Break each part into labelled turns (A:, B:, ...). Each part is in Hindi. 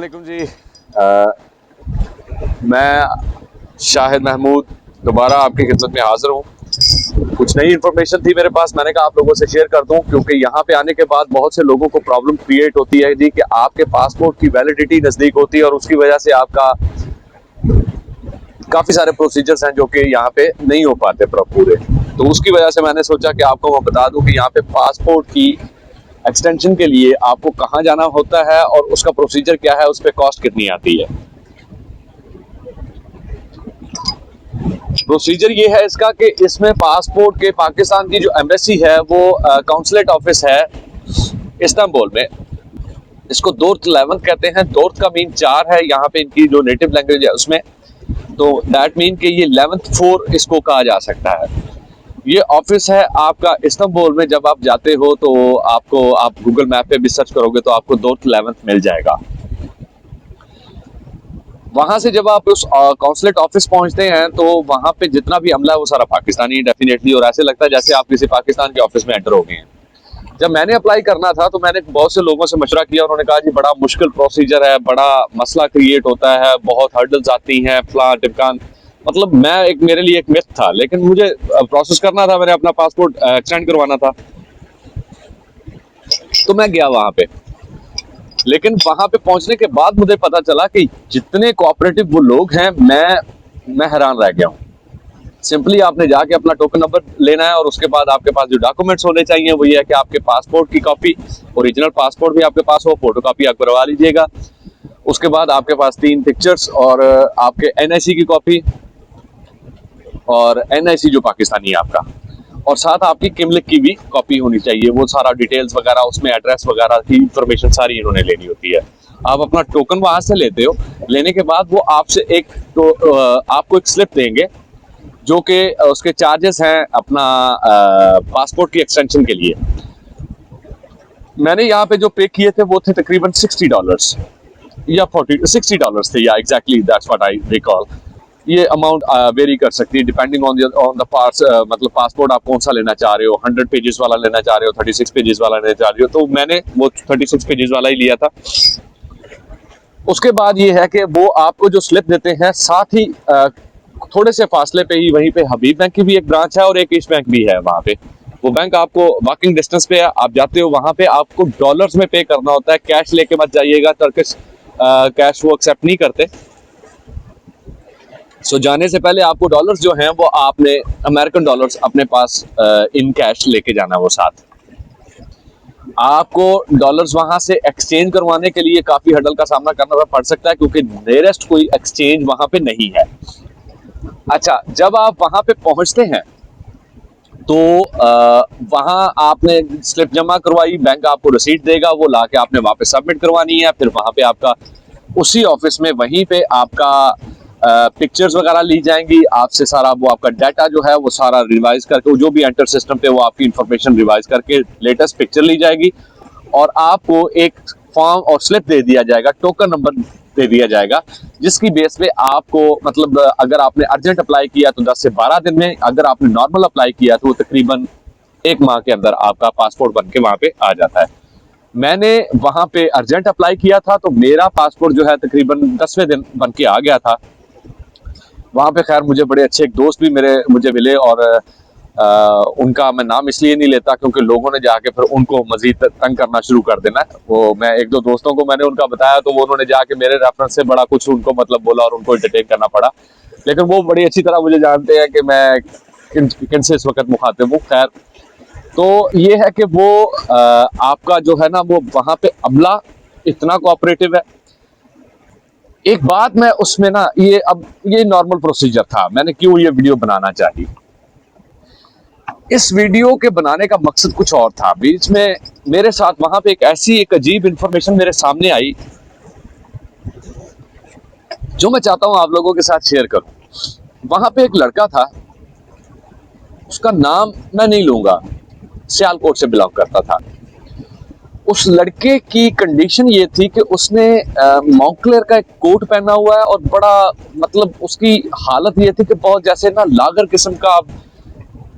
A: वालेकुम जी। मैं शाहिद महमूद दोबारा आपकी खिदमत में हाजिर हूँ। कुछ नई इन्फॉर्मेशन थी मेरे पास, मैंने कहा आप लोगों से शेयर कर दूं, क्योंकि यहाँ पे आने के बाद बहुत से लोगों को प्रॉब्लम क्रिएट होती है जी कि आपके पासपोर्ट की वैलिडिटी नज़दीक होती है और उसकी वजह से आपका काफ़ी सारे प्रोसीजर्स हैं जो कि यहाँ पे नहीं हो पाते पूरे। तो उसकी वजह से मैंने सोचा कि आपको मैं बता दूं कि यहाँ पे पासपोर्ट की एक्सटेंशन के लिए आपको कहाँ जाना होता है और उसका प्रोसीजर क्या है, उस पर कॉस्ट कितनी आती है। प्रोसीजर ये है इसका कि इसमें पासपोर्ट के पाकिस्तान की जो एम्बेसी है वो काउंसलेट ऑफिस है इस्तांबुल में, इसको दोर्त 11 कहते हैं। दोर्त का मीन 4 है यहाँ पे, इनकी जो नेटिव लैंग्वेज है उसमें, तो दैट मीन कि ये 11th 4 इसको कहा जा सकता है। ये ऑफिस है आपका इस्तांबुल में। जब आप जाते हो तो आप गूगल मैप पे भी सर्च करोगे तो आपको दोर्त 11 मिल जाएगा। वहां से जब आप उस काउंसलेट ऑफिस पहुंचते हैं तो वहां पे जितना भी अमला है वो सारा पाकिस्तानी है डेफिनेटली, और ऐसे लगता है जैसे आप किसी पाकिस्तान के ऑफिस में एंटर हो गए हैं। जब मैंने अप्लाई करना था तो मैंने बहुत से लोगों से मशवरा किया, उन्होंने कहा जी बड़ा मुश्किल प्रोसीजर है, बड़ा मसला क्रिएट होता है, बहुत हर्डल्स आती हैं, फलां टिमकान। मतलब मेरे लिए एक मिथ था, लेकिन मुझे प्रोसेस करना था, मैंने अपना पासपोर्ट एक्सटेंड करवाना था, तो मैं गया वहां पे। लेकिन वहां पे पहुंचने के बाद मुझे पता चला कि जितने कोऑपरेटिव वो लोग हैं, मैं हैरान रह गया हूँ। सिंपली आपने जाके अपना टोकन नंबर लेना है और उसके बाद आपके पास जो डॉक्यूमेंट्स होने चाहिए वो ये है कि आपके पासपोर्ट की कॉपी, ओरिजिनल पासपोर्ट भी आपके पास हो, फोटो कॉपी आप करवा लीजिएगा। उसके बाद आपके पास 3 पिक्चर्स और आपके एनआईसी की कॉपी और एनआईसी जो पाकिस्तानी है आपका, और साथ आपकी किमलिक की भी कॉपी होनी चाहिए। वो सारा डिटेल्स वगैरह, उसमें एड्रेस वगैरह की इंफॉर्मेशन सारी इन्होंने लेनी होती है। आप अपना टोकन वहां से लेते हो, लेने के बाद वो आपसे आपको एक स्लिप देंगे जो कि उसके चार्जेस हैं अपना पासपोर्ट की एक्सटेंशन के लिए। मैंने यहाँ पे जो पे किए थे वो थे तकरीबन $60 या $60 थे, या exactly that's what I recall. ये अमाउंट वेरी कर सकती है डिपेंडिंग ऑन द पार्ट्स, मतलब पासपोर्ट आप कौन सा लेना चाह रहे हो, 100 पेजेस वाला लेना चाह रहे हो, 36 पेजेस वाला लेना चाह रहे हो। तो मैंने वो 36 पेजेस वाला ही लिया था। उसके बाद ये है कि वो आपको जो स्लिप देते हैं, साथ ही थोड़े से फासले पे ही वहीं पे हबीब बैंक की भी एक ब्रांच है और एक ईस्ट बैंक भी है वहां पे। वो बैंक आपको वॉकिंग डिस्टेंस पे है, आप जाते हो वहां पे आपको डॉलर्स में पे करना होता है, कैश लेके मत जाइएगा, टर्किश कैश वो एक्सेप्ट नहीं करते। सो जाने से पहले आपको डॉलर्स जो हैं वो आपने अमेरिकन डॉलर्स अपने पास इन कैश लेके जाना है। वो साथ आपको डॉलर्स वहां से एक्सचेंज करवाने के लिए काफी हडल का सामना करना पड़ सकता है, क्योंकि नियरेस्ट कोई एक्सचेंज वहां पे नहीं है। अच्छा, जब आप वहां पे पहुंचते हैं तो वहां आपने स्लिप जमा करवाई, बैंक आपको रसीद देगा, वो लाके आपने वापस सबमिट करवानी है। फिर वहां पे आपका उसी ऑफिस में वहीं पे आपका पिक्चर्स वगैरह ली जाएंगी, आपसे सारा वो आपका डाटा जो है वो सारा रिवाइज करके, जो भी एंटर सिस्टम पे वो आपकी इंफॉर्मेशन रिवाइज करके लेटेस्ट पिक्चर ली जाएगी और आपको एक फॉर्म और स्लिप दे दिया जाएगा, टोकन नंबर दे दिया जाएगा, जिसकी बेस पे आपको, मतलब अगर आपने अर्जेंट अप्लाई किया तो 10 से 12 दिन में, अगर आपने नॉर्मल अप्लाई किया तो तकरीबन 1 माह के अंदर आपका पासपोर्ट बन के वहां पे आ जाता है। मैंने वहां पे अर्जेंट अप्लाई किया था तो मेरा पासपोर्ट जो है तकरीबन 10वें दिन बन के आ गया था। वहां पे खैर मुझे बड़े अच्छे एक दोस्त भी मुझे मिले, और उनका मैं नाम इसलिए नहीं लेता क्योंकि लोगों ने जाके फिर उनको मजीद तंग करना शुरू कर देना। वो मैं 1-2 दोस्तों को मैंने उनका बताया तो वो उन्होंने जाके मेरे रेफरेंस से बड़ा कुछ उनको मतलब बोला और उनको एंटरटेन करना पड़ा। लेकिन वो बड़ी अच्छी तरह मुझे जानते हैं कि मैं किन से इस वक्त मुखातिब हूँ। खैर, तो ये है कि वो आपका जो है ना वो वहां पे अमला इतना कोऑपरेटिव है। एक बात मैं उसमें ना, ये नॉर्मल प्रोसीजर था, मैंने क्यों ये वीडियो बनाना चाहिए। इस वीडियो के बनाने का मकसद कुछ और था। बीच में मेरे साथ वहां पे एक अजीब इंफॉर्मेशन मेरे सामने आई जो मैं चाहता हूं आप लोगों के साथ शेयर करूं। वहां पे एक लड़का था, उसका नाम मैं नहीं लूंगा, सियालकोट से बिलोंग करता था। उस लड़के की कंडीशन ये थी कि उसने मॉन्क्लेयर का एक कोट पहना हुआ है और बड़ा, मतलब उसकी हालत ये थी कि बहुत जैसे ना लागर किस्म का,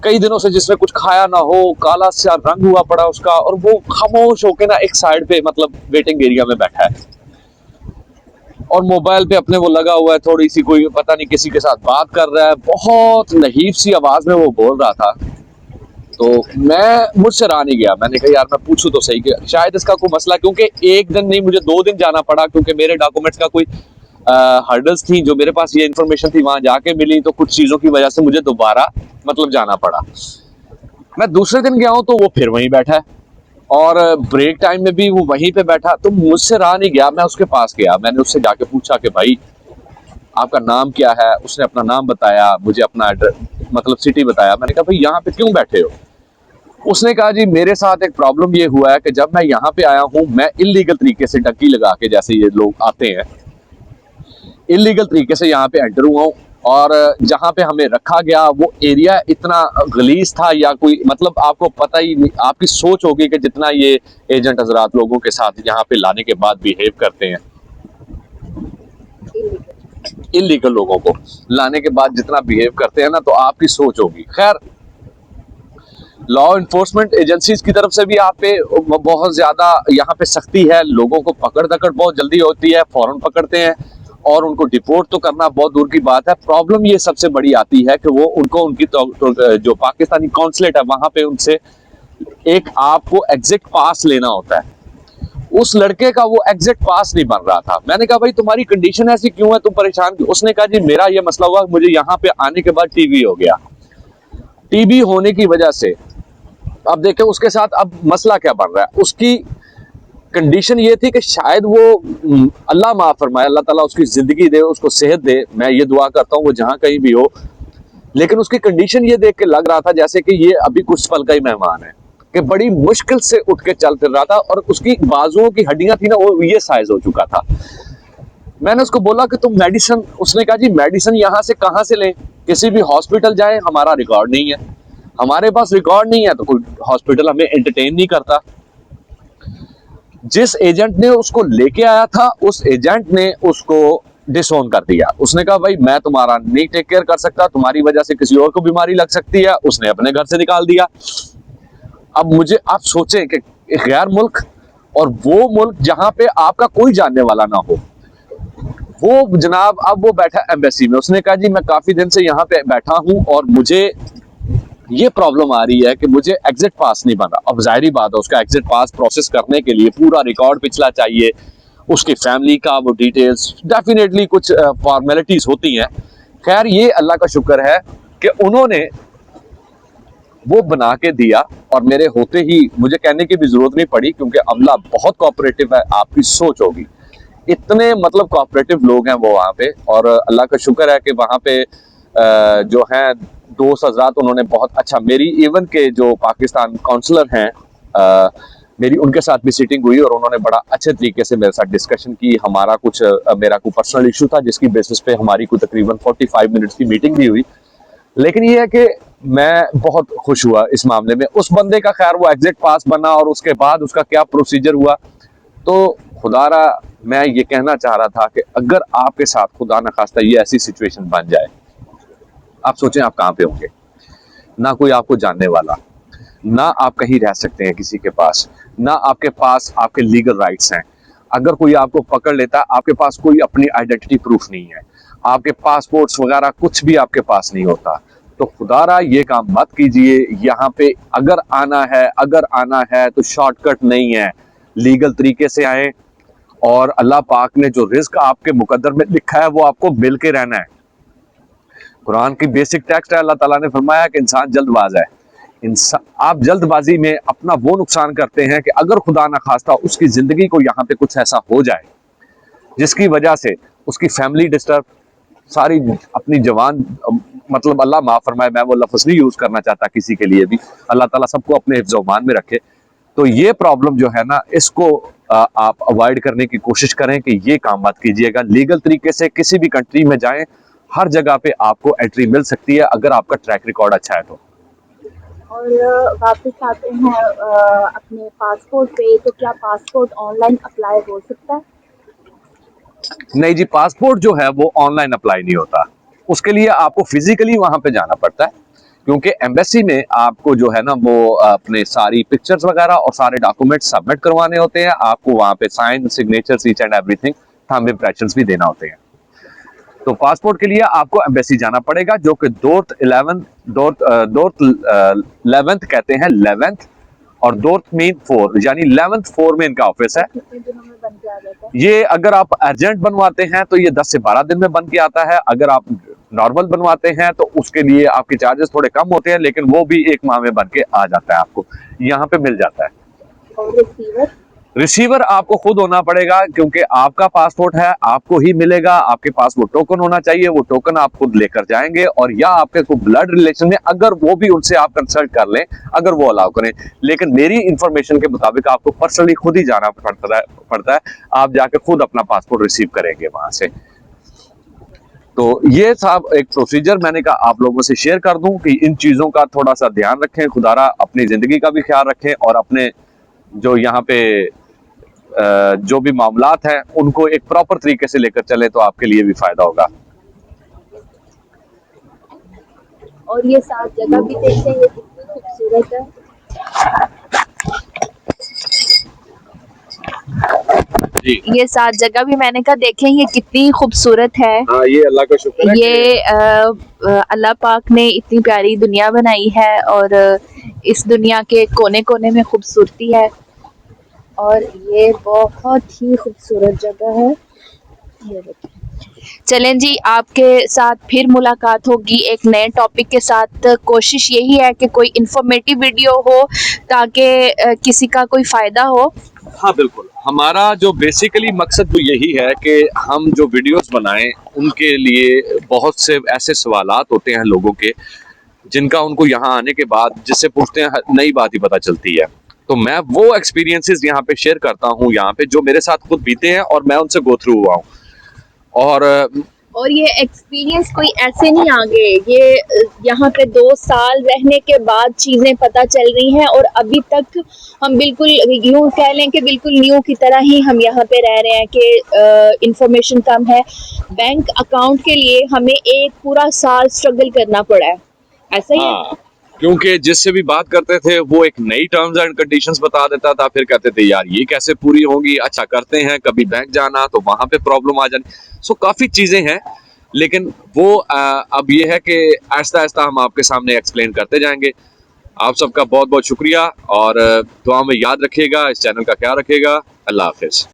A: कई दिनों से जिसमें कुछ खाया ना हो, काला सा रंग हुआ पड़ा उसका, और वो खामोश होके ना एक साइड पे, मतलब वेटिंग एरिया में बैठा है। और मोबाइल पे अपने वो लगा हुआ है, थोड़ी सी कोई पता नहीं किसी के साथ बात कर रहा है, बहुत नहीफ सी आवाज में वो बोल रहा था। तो मैं मुझसे रहा नहीं गया, मैंने कहा यार मैं पूछूं तो सही कि शायद इसका कोई मसला, क्योंकि एक दिन नहीं मुझे 2 दिन जाना पड़ा, क्योंकि मेरे डॉक्यूमेंट्स का कोई हर्डल्स थी जो मेरे पास ये इन्फॉर्मेशन थी वहां जाके मिली, तो कुछ चीजों की वजह से मुझे दोबारा मतलब जाना पड़ा। मैं दूसरे दिन गया हूं तो वो फिर वहीं बैठा है, और ब्रेक टाइम में भी वो वहीं पे बैठा, तो मुझसे रहा नहीं गया, मैं उसके पास गया, मैंने उससे जाके पूछा कि भाई आपका नाम क्या है। उसने अपना नाम बताया, मुझे अपना एड्रेस मतलब सिटी बताया। मैंने कहा भाई यहाँ पे क्यों बैठे हो? उसने कहा जी मेरे साथ एक प्रॉब्लम ये हुआ है कि जब मैं यहाँ पे आया हूँ, मैं इलीगल तरीके से डंकी लगा के, जैसे ये लोग आते हैं इलीगल तरीके से यहाँ पे एंटर हुआ हूँ, और जहाँ पे हमें रखा गया वो एरिया इतना गलीज था, या कोई मतलब आपको पता ही नहीं, आपकी सोच होगी कि जितना ये एजेंट हजरात लोगों के साथ यहाँ पे लाने के बाद बिहेव करते हैं, इलीगल लोगों को लाने के बाद जितना बिहेव करते हैं ना, तो आपकी सोच होगी। खैर, लॉ इन्फोर्समेंट एजेंसीज की तरफ से भी आप पे बहुत ज्यादा यहाँ पे सख्ती है, लोगों को पकड़ दकड़ बहुत जल्दी होती है, फौरन पकड़ते हैं, और उनको डिपोर्ट तो करना बहुत दूर की बात है। प्रॉब्लम ये सबसे बड़ी आती है कि वो उनको उनकी जो पाकिस्तानी कॉन्सुलेट है वहां पे उनसे एक आपको एग्जिट पास लेना होता है। उस लड़के का वो एग्जिट पास नहीं बन रहा था। मैंने कहा भाई तुम्हारी कंडीशन ऐसी क्यों है, तुम परेशान क्यों? उसने कहा जी मेरा ये मसला हुआ, मुझे यहाँ पे आने के बाद टीबी हो गया। टीबी होने की वजह से अब देखें उसके साथ अब मसला क्या बन रहा है। उसकी कंडीशन ये थी कि शायद वो अल्लाह माफ फरमाए, अल्लाह ताला उसकी जिंदगी दे, उसको सेहत दे, मैं ये दुआ करता हूँ वो जहां कहीं भी हो, लेकिन उसकी कंडीशन ये देख के लग रहा था जैसे कि ये अभी कुछ पल का ही मेहमान है, कि बड़ी मुश्किल से उठ के चल फिर रहा था, और उसकी बाजुओं की हड्डियां थी ना वो ये साइज हो चुका था। मैंने उसको बोला कि तुम मेडिसिन, उसने कहा जी मेडिसिन यहाँ से कहाँ से लें, किसी भी हॉस्पिटल जाए, हमारा रिकॉर्ड नहीं है, हमारे पास रिकॉर्ड नहीं है तो कोई हॉस्पिटल हमें एंटरटेन नहीं करता। जिस एजेंट ने उसको लेके आया था उस एजेंट ने उसको डिसोन कर दिया। उसने कहा भाई मैं तुम्हारा नहीं टेक केयर कर सकता, तुम्हारी वजह से किसी और को बीमारी लग सकती है। उसने अपने घर से निकाल दिया। अब मुझे आप सोचें कि एक गैर मुल्क, और वो मुल्क जहां पे आपका कोई जानने वाला ना हो, वो जनाब अब वो बैठा एम्बेसी में। उसने कहा जी मैं काफी दिन से यहाँ पे बैठा हूं और मुझे ये प्रॉब्लम आ रही है कि मुझे एग्जिट पास नहीं बन रहा। अब जाहिर बात है उसका एग्जिट पास प्रोसेस करने के लिए पूरा रिकॉर्ड पिछला चाहिए, उसकी फैमिली का वो डिटेल्स, डेफिनेटली कुछ फॉर्मेलिटीज होती हैं। खैर ये अल्लाह का शुक्र है कि उन्होंने वो बना के दिया, और मेरे होते ही मुझे कहने की भी जरूरत नहीं पड़ी, क्योंकि अमला बहुत कोऑपरेटिव है। आपकी सोच होगी इतने मतलब कोऑपरेटिव लोग हैं वो वहाँ पे, और अल्लाह का शुक्र है कि वहाँ पे जो हैं दोस्त हजरात उन्होंने बहुत अच्छा, मेरी इवन के जो पाकिस्तान काउंसलर हैं मेरी उनके साथ भी सीटिंग हुई, और उन्होंने बड़ा अच्छे तरीके से मेरे साथ डिस्कशन की। हमारा कुछ मेरा कोई पर्सनल इशू था जिसकी बेसिस पे हमारी कोई तकरीबन 45 मिनट्स की मीटिंग भी हुई। लेकिन ये है कि मैं बहुत खुश हुआ इस मामले में। उस बंदे का खैर वो एग्जिट पास बना, और उसके बाद उसका क्या प्रोसीजर हुआ, तो खुदारा मैं ये कहना चाह रहा था कि अगर आपके साथ खुदा न खास्ता ये ऐसी सिचुएशन बन जाए, आप सोचें आप कहाँ पे होंगे। ना कोई आपको जानने वाला, ना आप कहीं रह सकते हैं किसी के पास, ना आपके पास आपके लीगल राइट्स हैं। अगर कोई आपको पकड़ लेता, आपके पास कोई अपनी आइडेंटिटी प्रूफ नहीं है, आपके पासपोर्ट्स वगैरह कुछ भी आपके पास नहीं होता, तो खुदारा ये काम मत कीजिए। यहाँ पे अगर आना है तो शॉर्टकट नहीं है, लीगल तरीके से आए, और अल्लाह पाक ने जो रिस्क आपके मुकद्दर में लिखा है वो आपको मिल के रहना है। कुरान की बेसिक टेक्स्ट है, अल्लाह ताला ने फरमाया कि इंसान जल्दबाज है। आप जल्दबाजी में अपना वो नुकसान करते हैं कि अगर खुदा ना खास्ता उसकी जिंदगी को यहाँ पे कुछ ऐसा हो जाए जिसकी वजह से उसकी फैमिली डिस्टर्ब, सारी अपनी जवान मतलब अल्लाह माफ फरमाए, मैं वो लफ्ज़ नहीं यूज करना चाहता किसी के लिए भी, अल्लाह ताला सबको अपने हिफ्ज़-ओ-मान में रखे। तो ये प्रॉब्लम जो है ना, इसको आप अवॉइड करने की कोशिश करें कि ये काम मत कीजिएगा। लीगल तरीके से किसी भी कंट्री में जाएं, हर जगह पे आपको एंट्री मिल सकती है अगर आपका ट्रैक रिकॉर्ड अच्छा है तो।
B: और वापस आते हैं अपने पासपोर्ट पे, तो क्या पासपोर्ट ऑनलाइन अप्लाई हो सकता है?
A: नहीं जी, पासपोर्ट जो है वो ऑनलाइन अप्लाई नहीं होता, उसके लिए आपको फिजिकली वहां पे जाना पड़ता है, क्योंकि एम्बेसी में आपको जो है ना वो अपने सारी पिक्चर्स वगैरह और सारे डॉक्यूमेंट सबमिट करवाने होते हैं। आपको वहां पे sign, signature, each and everything thumb impressions भी देना होते हैं। तो पासपोर्ट के लिए आपको एम्बेसी जाना पड़ेगा, जो कि डोर्थ 11th कहते हैं 11th, और डोर्थ मीन 4 यानी 11th 4 में इनका ऑफिस है।
B: कितने दिनों में बन के आ जाता है?
A: ये अगर आप अर्जेंट बनवाते हैं तो ये 10 से 12 दिन में बन के आता है। अगर आप नॉर्मल बनवाते हैं तो उसके लिए आपके चार्जेस थोड़े कम होते हैं, लेकिन वो भी 1 माह में बन के आ जाता है, आपको यहाँ पे मिल जाता है।
B: और
A: रिसीवर आपको खुद होना पड़ेगा, क्योंकि आपका पासपोर्ट है, आपको ही मिलेगा। आपके पास वो टोकन होना चाहिए, वो टोकन आप खुद लेकर जाएंगे, और या आपके कोई ब्लड रिलेशन है अगर वो भी उनसे आप कंसल्ट कर लें, अगर वो अलाउ करें। लेकिन मेरी इंफॉर्मेशन के मुताबिक आपको पर्सनली खुद ही जाना पड़ता है। आप जाके खुद अपना पासपोर्ट रिसीव करेंगे वहां से। तो ये साहब एक प्रोसीजर मैंने कहा आप लोगों से शेयर कर दूं कि इन चीजों का थोड़ा सा ध्यान रखें, खुदारा अपनी जिंदगी का भी ख्याल रखें, और अपने जो यहाँ पे जो भी मामलात हैं उनको एक प्रॉपर तरीके से लेकर चले तो आपके लिए भी फायदा होगा।
B: और ये 7 जगह भी देखते हैं, ये कितनी खूबसूरत है।
A: जी,
B: ये 7 जगह भी मैंने कहा देखें, ये कितनी खूबसूरत है।
A: हाँ, ये अल्लाह का शुक्र है
B: ये अल्लाह पाक ने इतनी प्यारी दुनिया बनाई है, और इस दुनिया के कोने कोने में खूबसूरती है, और ये बहुत ही खूबसूरत जगह है। ये देखिए। चलें जी, आपके साथ फिर मुलाकात होगी एक नए टॉपिक के साथ। कोशिश यही है कि कोई इंफॉर्मेटिव वीडियो हो, ताकि किसी का कोई फ़ायदा हो।
A: हाँ बिल्कुल, हमारा जो बेसिकली मकसद तो यही है कि हम जो वीडियोस बनाएं उनके लिए बहुत से ऐसे सवालात होते हैं लोगों के, जिनका उनको यहाँ आने के बाद जिससे पूछते हैं नई बात ही पता चलती है। तो मैं वो एक्सपीरियंसेस यहाँ पे शेयर करता हूँ, यहाँ पे जो मेरे साथ खुद बीते हैं और मैं उनसे गो थ्रू हुआ हूँ।
B: और ये एक्सपीरियंस कोई ऐसे नहीं आ गए, ये यहाँ पे 2 साल रहने के बाद चीज़ें पता चल रही हैं, और अभी तक हम बिल्कुल यूँ कह लें कि बिल्कुल न्यू की तरह ही हम यहाँ पे रह रहे हैं कि इंफॉर्मेशन कम है। बैंक अकाउंट के लिए हमें एक पूरा साल स्ट्रगल करना पड़ा है, ऐसा ही
A: हाँ, क्योंकि जिससे भी बात करते थे वो एक नई टर्म्स एंड कंडीशंस बता देता था, फिर कहते थे यार ये कैसे पूरी होंगी, अच्छा करते हैं, कभी बैंक जाना तो वहां पे प्रॉब्लम आ जानी। सो काफी चीजें हैं, लेकिन वो अब ये है कि आहिस्ता आहिस्ता हम आपके सामने एक्सप्लेन करते जाएंगे। आप सबका बहुत बहुत शुक्रिया, और दुआ में याद रखिएगा, इस चैनल का ख्याल रखिएगा। अल्लाह हाफिज।